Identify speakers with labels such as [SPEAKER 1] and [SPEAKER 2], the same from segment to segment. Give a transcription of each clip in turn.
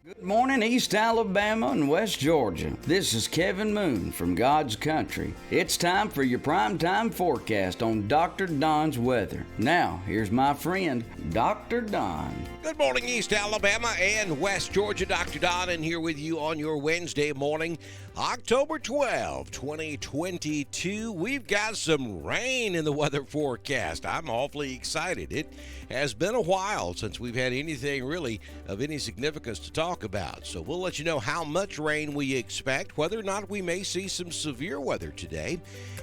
[SPEAKER 1] Good morning, East Alabama and West Georgia. This is Kevin Moon from God's Country. It's time for your primetime forecast on Dr. Don's weather. Now, here's my friend, Dr. Don.
[SPEAKER 2] Good morning, East Alabama and West Georgia. Dr. Don in here with you on your Wednesday morning, October 12, 2022. We've got some rain in the weather forecast. I'm awfully excited. It has been a while since we've had anything really of any significance to talk about. So we'll let you know how much rain we expect, whether or not we may see some severe weather today,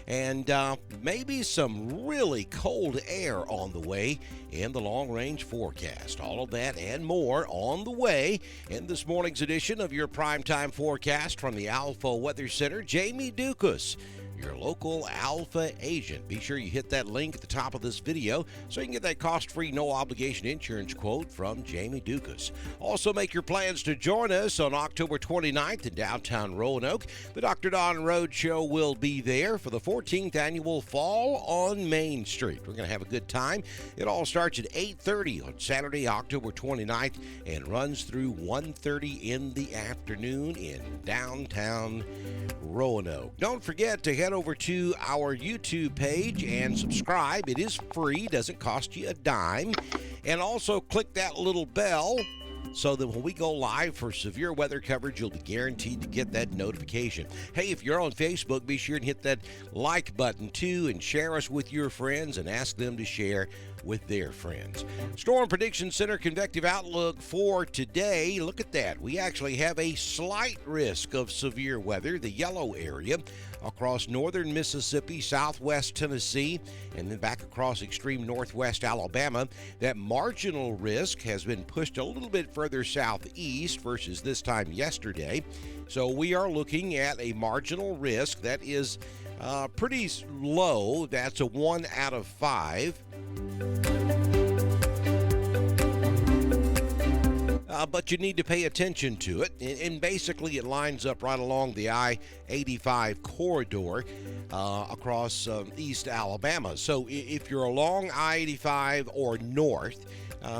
[SPEAKER 2] and maybe some really cold air on the way in the long-range forecast. All of that and more on the way in this morning's edition of your primetime forecast from the Alpha Weather Center. Jamie Dukas, your local Alpha agent. Be sure you hit that link at the top of this video so you can get that cost-free, no-obligation insurance quote from Jamie Dukas. Also, make your plans to join us on October 29th in downtown Roanoke. The Dr. Don Road Show will be there for the 14th annual Fall on Main Street. We're going to have a good time. It all starts at 8:30 on Saturday, October 29th, and runs through 1:30 in the afternoon in downtown Roanoke. Don't forget to head over to our YouTube page and subscribe. It is free, doesn't cost you a dime. And also click that little bell so that when we go live for severe weather coverage, you'll be guaranteed to get that notification. Hey, if you're on Facebook, be sure to hit that like button too and share us with your friends and ask them to share with their friends. Storm Prediction Center Convective Outlook for today. Look at that. We actually have a slight risk of severe weather, the yellow area, across northern Mississippi, southwest Tennessee, and then back across extreme northwest Alabama. That marginal risk has been pushed a little bit further southeast versus this time yesterday. So we are looking at a marginal risk that is pretty low. That's a 1 out of 5. But you need to pay attention to it, and basically it lines up right along the I-85 corridor across East Alabama. So if you're along I-85 or north,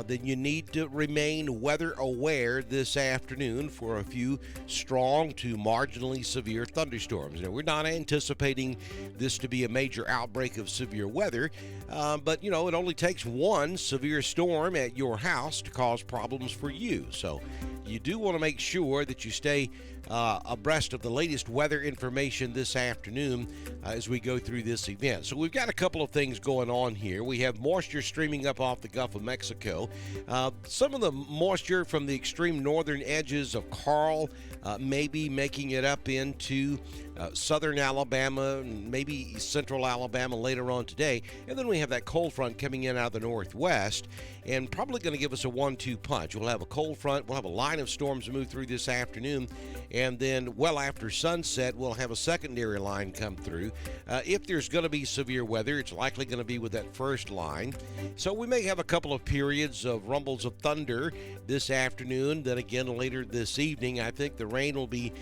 [SPEAKER 2] then you need to remain weather aware this afternoon for a few strong to marginally severe thunderstorms. Now, we're not anticipating this to be a major outbreak of severe weather, but it only takes one severe storm at your house to cause problems for you. So you do want to make sure that you stay abreast of the latest weather information this afternoon as we go through this event. So we've got a couple of things going on here. We have moisture streaming up off the Gulf of Mexico. Some of the moisture from the extreme northern edges of Carl may be making it up into southern Alabama, maybe central Alabama later on today. And then we have that cold front coming in out of the northwest and probably going to give us a 1-2 punch. We'll have a cold front, we'll have a line of storms move through this afternoon, and then well after sunset, we'll have a secondary line come through. If there's going to be severe weather, it's likely going to be with that first line. So we may have a couple of periods of rumbles of thunder this afternoon. Then again, later this evening, I think the rain will be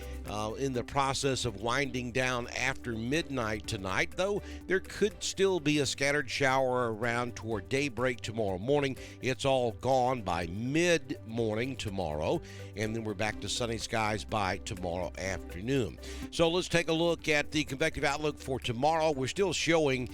[SPEAKER 2] in the process of winding down after midnight tonight, though there could still be a scattered shower around toward daybreak tomorrow morning. It's all gone by mid-morning tomorrow, and then we're back to sunny skies by tomorrow afternoon. So let's take a look at the convective outlook for tomorrow. We're still showing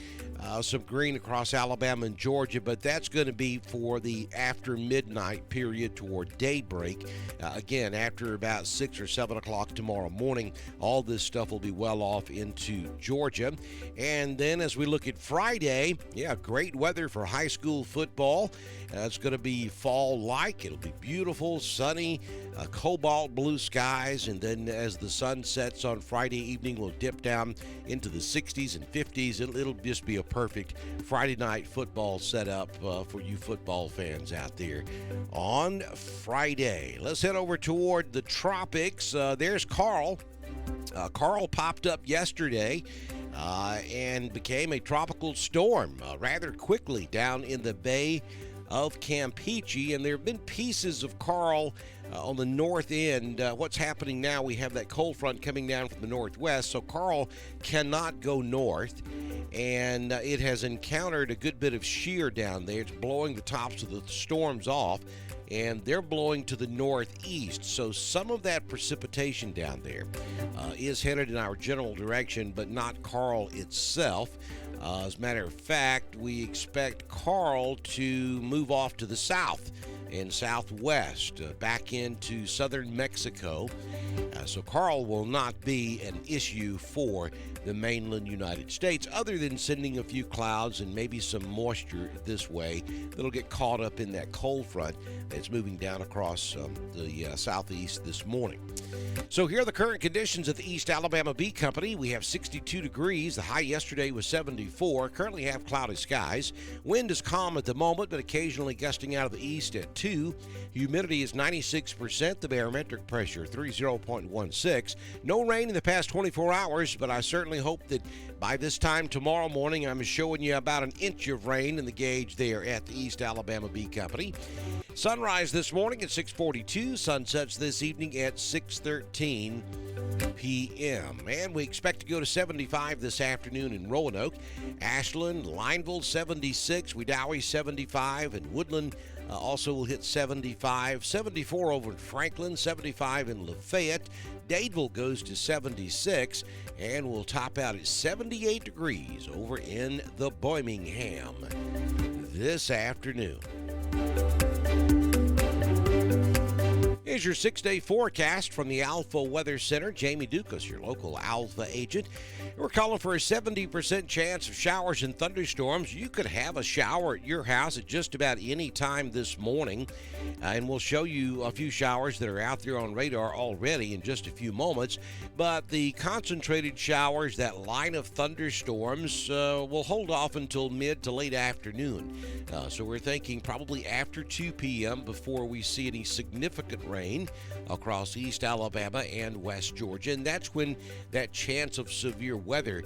[SPEAKER 2] some green across Alabama and Georgia, but that's going to be for the after midnight period toward daybreak. Again, after about 6 or 7 o'clock tomorrow morning, all this stuff will be well off into Georgia. And then as we look at Friday, great weather for high school football. It's going to be fall-like. It'll be beautiful, sunny, cobalt blue skies, and then as the sun sets on Friday evening, we'll dip down into the 60s and 50s. It'll just be a perfect Friday night football setup for you football fans out there on Friday. Let's head over toward the tropics. There's Carl. Carl popped up yesterday and became a tropical storm rather quickly down in the Bay of Campeche, and there have been pieces of Carl on the north end. What's happening now, we have that cold front coming down from the northwest, so Carl cannot go north, and it has encountered a good bit of shear down there. It's blowing the tops of the storms off, and they're blowing to the northeast. So some of that precipitation down there is headed in our general direction, but not Carl itself. As a matter of fact, we expect Carl to move off to the south and southwest, back into southern Mexico. So Carl will not be an issue for the mainland United States, other than sending a few clouds and maybe some moisture this way that'll get caught up in that cold front that's moving down across the southeast this morning. So here are the current conditions at the East Alabama Bee Company. We have 62 degrees. The high yesterday was 74. Currently have cloudy skies. Wind is calm at the moment, but occasionally gusting out of the east at 2. Humidity is 96%. The barometric pressure 30.16. No rain in the past 24 hours, but I certainly hope that by this time tomorrow morning I'm showing you about an inch of rain in the gauge there at the East Alabama Bee Company. Sunrise this morning at 6:42. Sunsets this evening at 6:13 p.m. And we expect to go to 75 this afternoon in Roanoke. Ashland, Lineville 76, Wedowee 75, and Woodland also will hit 75. 74 over in Franklin, 75 in Lafayette. Dadeville goes to 76, and will top out at 78 degrees over in the Birmingham this afternoon. Here's your 6-day forecast from the Alpha Weather Center. Jamie Dukas, your local Alpha agent. We're calling for a 70% chance of showers and thunderstorms. You could have a shower at your house at just about any time this morning. And we'll show you a few showers that are out there on radar already in just a few moments. But the concentrated showers, that line of thunderstorms, will hold off until mid to late afternoon. So we're thinking probably after 2 p.m. before we see any significant rain across East Alabama and West Georgia. And that's when that chance of severe weather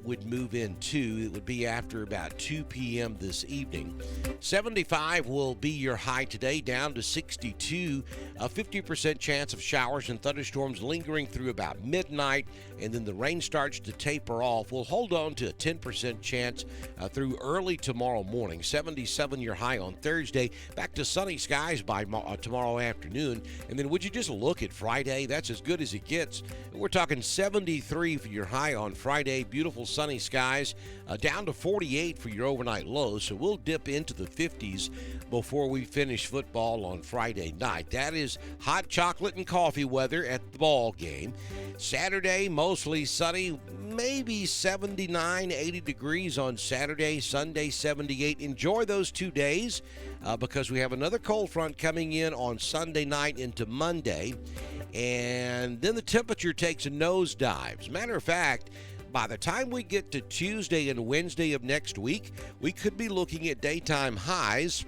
[SPEAKER 2] would move in too. It would be after about 2 p.m. this evening. 75 will be your high today, down to 62. A 50% chance of showers and thunderstorms lingering through about midnight, and then the rain starts to taper off. We'll hold on to a 10% chance through early tomorrow morning. 77 your high on Thursday. Back to sunny skies by tomorrow afternoon. And then would you just look at Friday? That's as good as it gets. We're talking 73 for your high on Friday. Beautiful sunny skies, down to 48 for your overnight low. So we'll dip into the 50s before we finish football on Friday night. That is hot chocolate and coffee weather at the ball game. Saturday, mostly sunny, maybe 79, 80 degrees on Saturday. Sunday, 78. Enjoy those 2 days because we have another cold front coming in on Sunday night into Monday. And then the temperature takes a nosedive. As a matter of fact, by the time we get to Tuesday and Wednesday of next week, we could be looking at daytime highs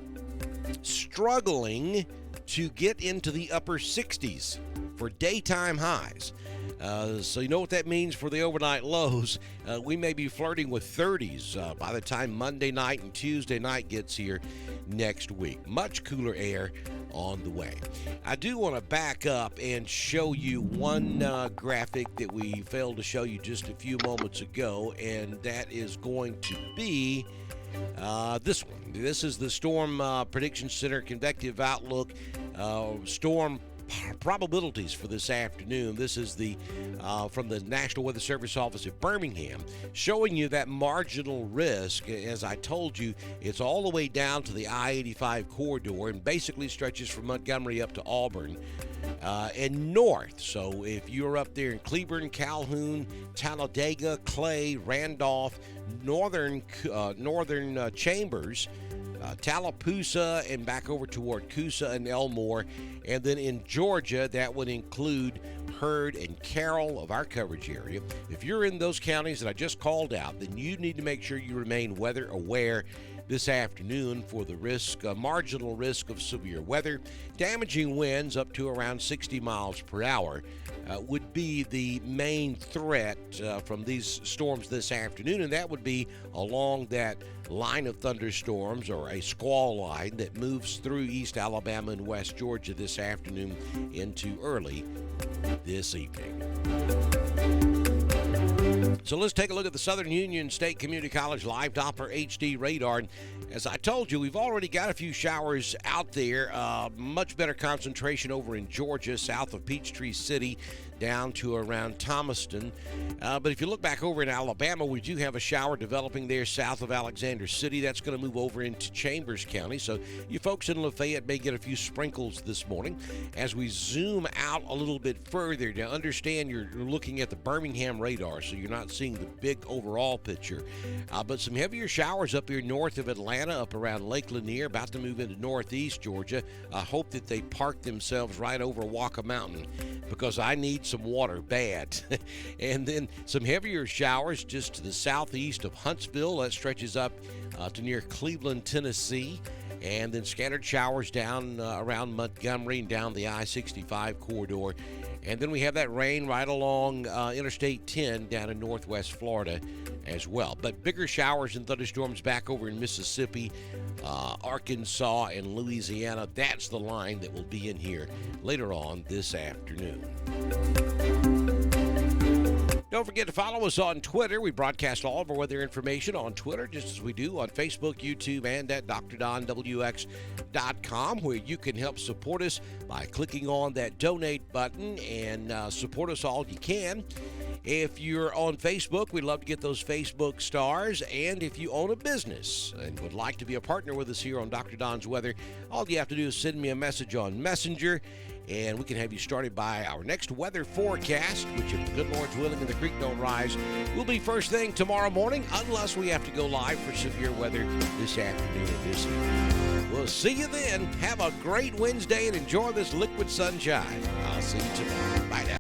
[SPEAKER 2] struggling to get into the upper 60s for daytime highs. So you know what that means for the overnight lows. We may be flirting with 30s by the time Monday night and Tuesday night gets here next week. Much cooler air on the way. I do want to back up and show you one graphic that we failed to show you just a few moments ago, and that is going to be this one. This is the Storm Prediction Center Convective Outlook storm probabilities for this afternoon. This is the from the National Weather Service office at Birmingham, showing you that marginal risk. As I told you, it's all the way down to the I-85 corridor and basically stretches from Montgomery up to Auburn and north. So if you're up there in Cleburne, Calhoun, Talladega, Clay, Randolph, northern Chambers, Tallapoosa, and back over toward Coosa and Elmore. And then in Georgia, that would include Heard and Carroll of our coverage area. If you're in those counties that I just called out, then you need to make sure you remain weather aware this afternoon for the risk, marginal risk of severe weather. Damaging winds up to around 60 miles per hour would be the main threat from these storms this afternoon, and that would be along that line of thunderstorms, or a squall line that moves through East Alabama and West Georgia this afternoon into early this evening. So let's take a look at the Southern Union State Community College Live Doppler HD radar. And as I told you, we've already got a few showers out there. Much better concentration over in Georgia, south of Peachtree City, down to around Thomaston. But if you look back over in Alabama, we do have a shower developing there south of Alexander City. That's going to move over into Chambers County. So you folks in Lafayette may get a few sprinkles this morning. As we zoom out a little bit further, now understand you're looking at the Birmingham radar, so you're not seeing the big overall picture. But some heavier showers up here north of Atlanta, up around Lake Lanier, about to move into northeast Georgia. I hope that they park themselves right over Walker Mountain, because I need some water bad. And then some heavier showers just to the southeast of Huntsville. That stretches up to near Cleveland, Tennessee. And then scattered showers down around Montgomery and down the I-65 corridor. And then we have that rain right along Interstate 10 down in northwest Florida as well. But bigger showers and thunderstorms back over in Mississippi, Arkansas, and Louisiana. That's the line that will be in here later on this afternoon. Don't forget to follow us on Twitter. We broadcast all of our weather information on Twitter, just as we do on Facebook, YouTube, and at drdonwx.com, where you can help support us by clicking on that donate button and support us all you can. If you're on Facebook, we'd love to get those Facebook stars. And if you own a business and would like to be a partner with us here on Dr. Don's Weather, all you have to do is send me a message on Messenger, and we can have you started by our next weather forecast, which, if the good Lord's willing and the creek don't rise, will be first thing tomorrow morning, unless we have to go live for severe weather this afternoon or this evening. We'll see you then. Have a great Wednesday and enjoy this liquid sunshine. I'll see you tomorrow. Bye now.